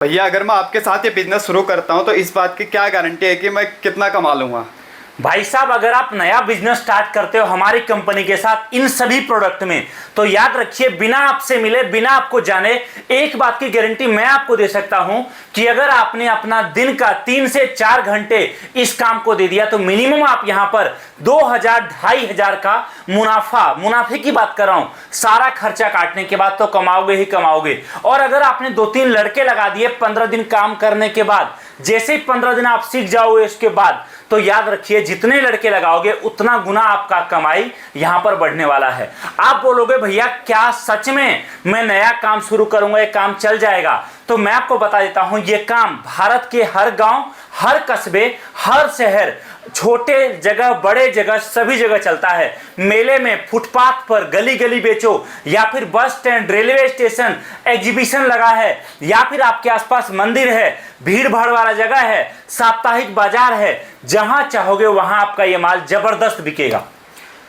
भैया अगर मैं आपके साथ ये बिजनेस शुरू करता हूँ तो इस बात की क्या गारंटी है कि मैं कितना कमा लूंगा? भाई साहब, अगर आप नया बिजनेस स्टार्ट करते हो हमारी कंपनी के साथ इन सभी प्रोडक्ट में, तो याद रखिए बिना आपसे मिले, बिना आपको जाने, एक बात की गारंटी मैं आपको दे सकता हूं कि अगर आपने अपना दिन का 3 से 4 घंटे इस काम को दे दिया तो मिनिमम आप यहां पर 2,000-2,500 का मुनाफे की बात कर रहा हूं, सारा खर्चा काटने के बाद तो कमाओगे ही कमाओगे। और अगर आपने 2-3 लड़के लगा दिए 15 दिन काम करने के बाद, जैसे ही 15 दिन आप सीख जाओगे उसके बाद, तो याद रखिए जितने लड़के लगाओगे उतना गुना आपका कमाई यहां पर बढ़ने वाला है। आप बोलोगे भैया क्या सच में मैं नया काम शुरू करूंगा ये काम चल जाएगा? तो मैं आपको बता देता हूं, ये काम भारत के हर गांव, हर कस्बे, हर शहर, छोटे जगह, बड़े जगह, सभी जगह चलता है। मेले में, फुटपाथ पर, गली गली बेचो, या फिर bus stand, railway station, exhibition लगा है, या फिर आपके आसपास मंदिर है, भीड़ भाड़ वाला जगह है, साप्ताहिक बाजार है, जहां चाहोगे वहां आपका ये माल जबरदस्त बिकेगा।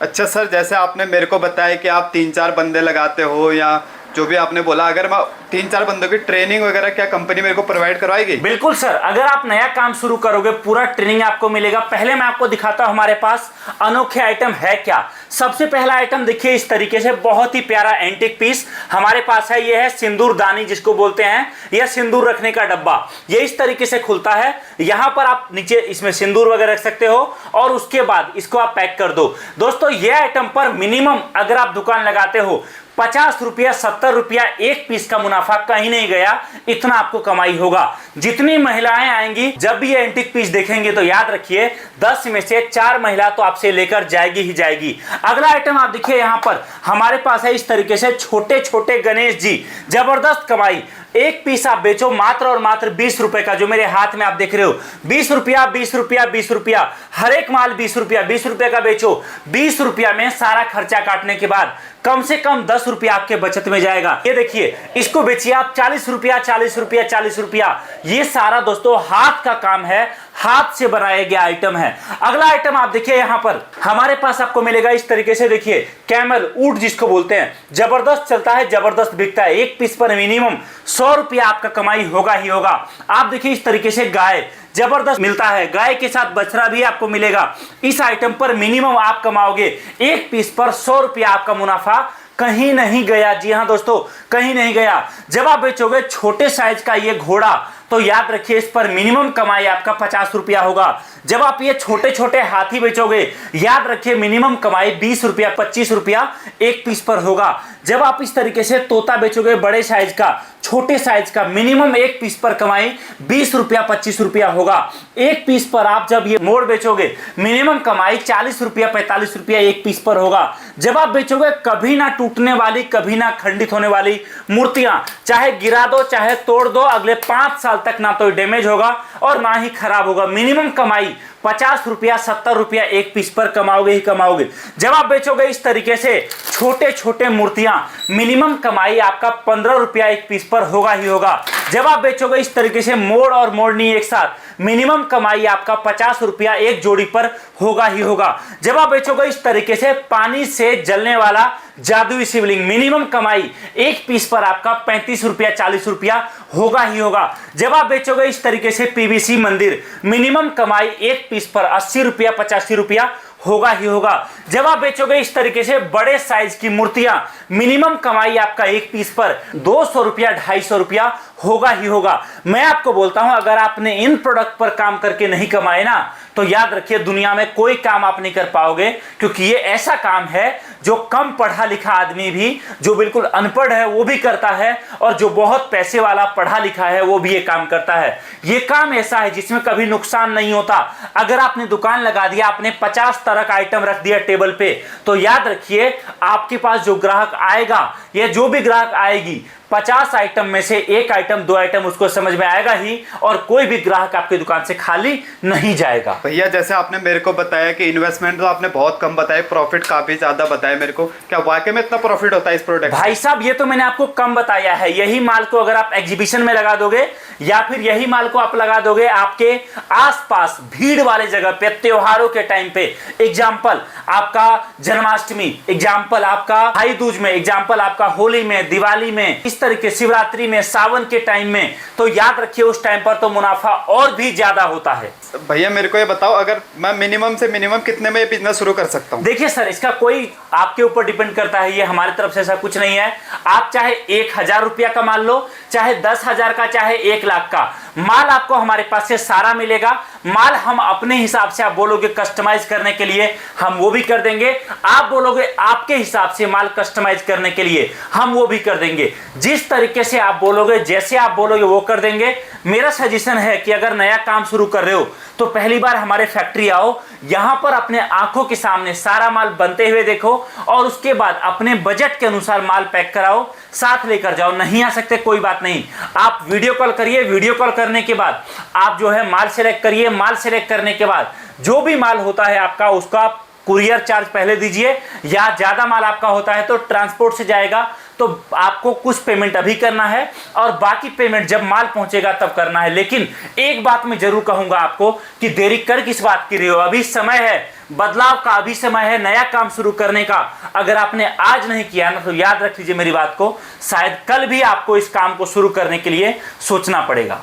अच्छा सर, जैसे आपने मेरे को बताया कि आप 3-4 बंदे लगाते हो या जो भी आपने बोला, अगर मैं 3-4 बंदों की ट्रेनिंग वगैरह क्या कंपनी मेरे को प्रोवाइड करवाएगी? बिल्कुल सर, अगर आप नया काम शुरू करोगे पूरा ट्रेनिंग आपको मिलेगा। पहले मैं आपको दिखाता हूं हमारे पास अनोखे आइटम है क्या। सबसे पहला आइटम देखिए, इस तरीके से बहुत ही प्यारा एंटीक पीस हमारे पास है। यह है सिंदूर दानी जिसको बोलते हैं, यह सिंदूर रखने का डब्बा। ये इस तरीके से खुलता है, यहां पर आप नीचे इसमें सिंदूर वगैरह रख सकते हो और उसके बाद इसको आप पैक कर दो। दोस्तों यह आइटम पर मिनिमम अगर आप दुकान लगाते हो 50 रुपया, 70 रुपया एक पीस का मुनाफा कहीं नहीं गया, इतना आपको कमाई होगा। जितनी महिलाएं आएंगी जब भी ये एंटीक पीस देखेंगे तो याद रखिए 10 में से 4 महिला तो आपसे लेकर जाएगी ही जाएगी। अगला आइटम आप देखिए, यहां पर हमारे पास है इस तरीके से छोटे छोटे गणेश जी, जबरदस्त कमाई। एक पीस आप बेचो मात्र और मात्र 20 रुपए का, जो मेरे हाथ में आप देख रहे हो, 20 रुपया, 20 रुपया, 20 रुपया, हर एक माल 20 रुपया, 20 रुपया का बेचो। 20 रुपया में सारा खर्चा काटने के बाद कम से कम 10 रुपया आपके बचत में जाएगा। ये देखिए, इसको बेचिए आप 40 रुपया, 40 रुपया, 40 रुपया। ये सारा दोस्तों हाथ का काम है, हाथ से बनाया गया आइटम है। अगला आइटम आप देखिए, यहां पर हमारे पास आपको मिलेगा इस तरीके से, देखिए कैमल ऊंट जिसको बोलते हैं, जबरदस्त चलता है, जबरदस्त बिकता है। एक पीस पर मिनिमम 100 रुपया आपका कमाई होगा ही होगा। आप देखिए इस तरीके से गाय जबरदस्त मिलता है, गाय के साथ बछड़ा भी आपको मिलेगा। इस आइटम पर मिनिमम आप कमाओगे एक पीस पर 100 रुपया आपका मुनाफा कहीं नहीं गया। जी हां दोस्तों, कहीं नहीं गया। जब आप बेचोगे छोटे साइज का ये घोड़ा तो याद रखिए इस पर मिनिमम कमाई आपका 50 रुपया होगा। जब आप ये छोटे छोटे हाथी बेचोगे याद रखिए मिनिमम कमाई 20 रुपया, 25 रुपया एक पीस पर होगा। जब आप इस तरीके से तोता बेचोगे बड़े साइज का, छोटे साइज का, मिनिमम एक पीस पर कमाई 20 रुपया, 25 रुपया होगा। एक पीस पर आप जब ये मोड़ बेचोगे मिनिमम कमाई 40 रुपया, 45 रुपया एक पीस पर होगा। जब आप बेचोगे कभी ना टूटने वाली, कभी ना खंडित होने वाली मूर्तियां, चाहे गिरा दो चाहे तोड़ दो, अगले 5 साल तक ना तो डैमेज होगा और ना ही खराब होगा। मिनिमम कमाई 50 रुपया, 70 रुपया एक पीस पर कमाओगे ही कमाओगे। जब आप बेचोगे इस तरीके से छोटे छोटे मूर्तियां, मिनिमम कमाई आपका 15 रुपया एक पीस पर होगा ही होगा। जब आप बेचोगे इस तरीके से मोड़ और मोड़नी एक साथ, मिनिमम कमाई आपका 50 रुपया एक जोड़ी पर होगा ही होगा। जब आप बेचोगे इस तरीके से पानी से जलने वाला जादुई शिवलिंग, मिनिमम कमाई एक पीस पर आपका 35 रुपया, 40 रुपया होगा ही होगा। जब आप बेचोगे इस तरीके से पीवीसी मंदिर, मिनिमम कमाई एक पीस पर 80 रुपया, 85 रुपया होगा ही होगा। जब आप बेचोगे इस तरीके से बड़े साइज की मूर्तियां, मिनिमम कमाई आपका एक पीस पर 200 रुपया, 250 रुपया होगा ही होगा। मैं आपको बोलता हूं अगर आपने इन प्रोडक्ट पर काम करके नहीं कमाए ना, तो याद रखिए दुनिया में कोई काम आप नहीं कर पाओगे, क्योंकि ये ऐसा काम है जो कम पढ़ा लिखा आदमी भी, जो बिल्कुल अनपढ़ है वो भी करता है, और जो बहुत पैसे वाला पढ़ा लिखा है वो भी ये काम करता है। ये काम ऐसा है जिसमें कभी नुकसान नहीं होता। अगर आपने दुकान लगा दिया, आपने 50 तरह का आइटम रख दिया टेबल पे, तो याद रखिए आपके पास जो ग्राहक आएगा या जो भी ग्राहक आएगी, 50 आइटम में से एक आइटम, 2 आइटम उसको समझ में आएगा ही, और कोई भी ग्राहक आपकी दुकान से खाली नहीं जाएगा। भैया जैसे आपने मेरे को बताया कि इन्वेस्टमेंट तो आपने बहुत कम बताया, प्रॉफिट काफी ज्यादा बताया मेरे को, क्या वाकई में इतना प्रॉफिट होता है इस प्रोडक्ट? भाई साहब ये तो मैंने आपको कम बताया है। यही माल को अगर आप एग्जीबिशन में लगा दोगे या फिर यही माल को आप लगा दोगे आपके आसपास भीड़ वाले जगह पे त्योहारों के टाइम पे, एग्जाम्पल आपका जन्माष्टमी, एग्जाम्पल आपका भाई दूज में, एग्जाम्पल आपका होली में, दिवाली में, इस तरीके शिवरात्रि में, सावन के टाइम में, तो याद रखिए उस टाइम पर तो मुनाफा और भी ज्यादा होता है। भैया मेरे को ये बताओ, अगर मैं मिनिमम से मिनिमम कितने में ये बिजनेस शुरू कर सकता हूँ? देखिए सर, इसका कोई आपके ऊपर डिपेंड करता है, ये हमारी तरफ से ऐसा कुछ नहीं है। आप चाहे 1000 रुपया का मान लो, चाहे 10,000 का, चाहे 1 लाख का, माल आपको हमारे पास से सारा मिलेगा। माल हम अपने हिसाब से, आप बोलोगे कस्टमाइज करने के लिए, हम वो भी कर देंगे। आप बोलोगे आपके हिसाब से माल कस्टमाइज करने के लिए, हम वो भी कर देंगे। जिस तरीके से आप बोलोगे, जैसे आप बोलोगे वो कर देंगे। मेरा सजेशन है कि अगर नया काम शुरू कर रहे हो तो पहली बार हमारे फैक्ट्री आओ, यहां पर अपने आंखों के सामने सारा माल बनते हुए देखो और उसके बाद अपने बजट के अनुसार माल पैक कराओ, साथ लेकर जाओ। नहीं आ सकते कोई बात नहीं, आप वीडियो कॉल करिए। वीडियो कॉल करने के बाद आप जो है माल सेलेक्ट करिए। माल सेलेक्ट करने के बाद जो भी माल होता है आपका, उसका आप कुरियर चार्ज पहले दीजिए, या ज्यादा माल आपका होता है तो ट्रांसपोर्ट से जाएगा, तो आपको कुछ पेमेंट अभी करना है और बाकी पेमेंट जब माल पहुंचेगा तब करना है। लेकिन एक बात मैं जरूर कहूंगा आपको कि देरी कर किस बात की रहे हो, अभी समय है बदलाव का, अभी समय है नया काम शुरू करने का। अगर आपने आज नहीं किया ना तो याद रख लीजिए मेरी बात को, शायद कल भी आपको इस काम को शुरू करने के लिए सोचना पड़ेगा।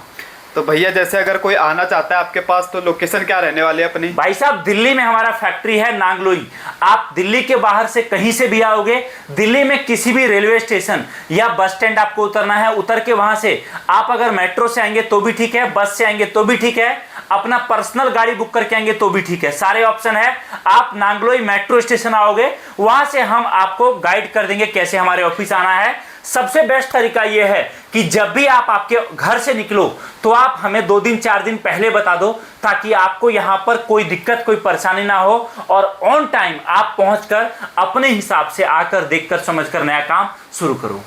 तो भैया जैसे अगर कोई आना चाहता है आपके पास, तो लोकेशन क्या रहने वाली है अपनी? भाई साहब, दिल्ली में हमारा फैक्ट्री है नांगलोई। आप दिल्ली के बाहर से कहीं से भी आओगे, दिल्ली में किसी भी रेलवे स्टेशन या बस स्टैंड आपको उतरना है, उतर के वहां से आप अगर मेट्रो से आएंगे तो भी ठीक है, बस से आएंगे तो भी ठीक है, अपना पर्सनल गाड़ी बुक करके आएंगे तो भी ठीक है, सारे ऑप्शन है। आप नांगलोई मेट्रो स्टेशन आओगे, वहां से हम आपको गाइड कर देंगे कैसे हमारे ऑफिस आना है। सबसे बेस्ट तरीका यह है कि जब भी आप आपके घर से निकलो तो आप हमें 2 दिन 4 दिन पहले बता दो, ताकि आपको यहां पर कोई दिक्कत, कोई परेशानी ना हो और ऑन टाइम आप पहुंचकर अपने हिसाब से आकर देखकर समझकर नया काम शुरू करो।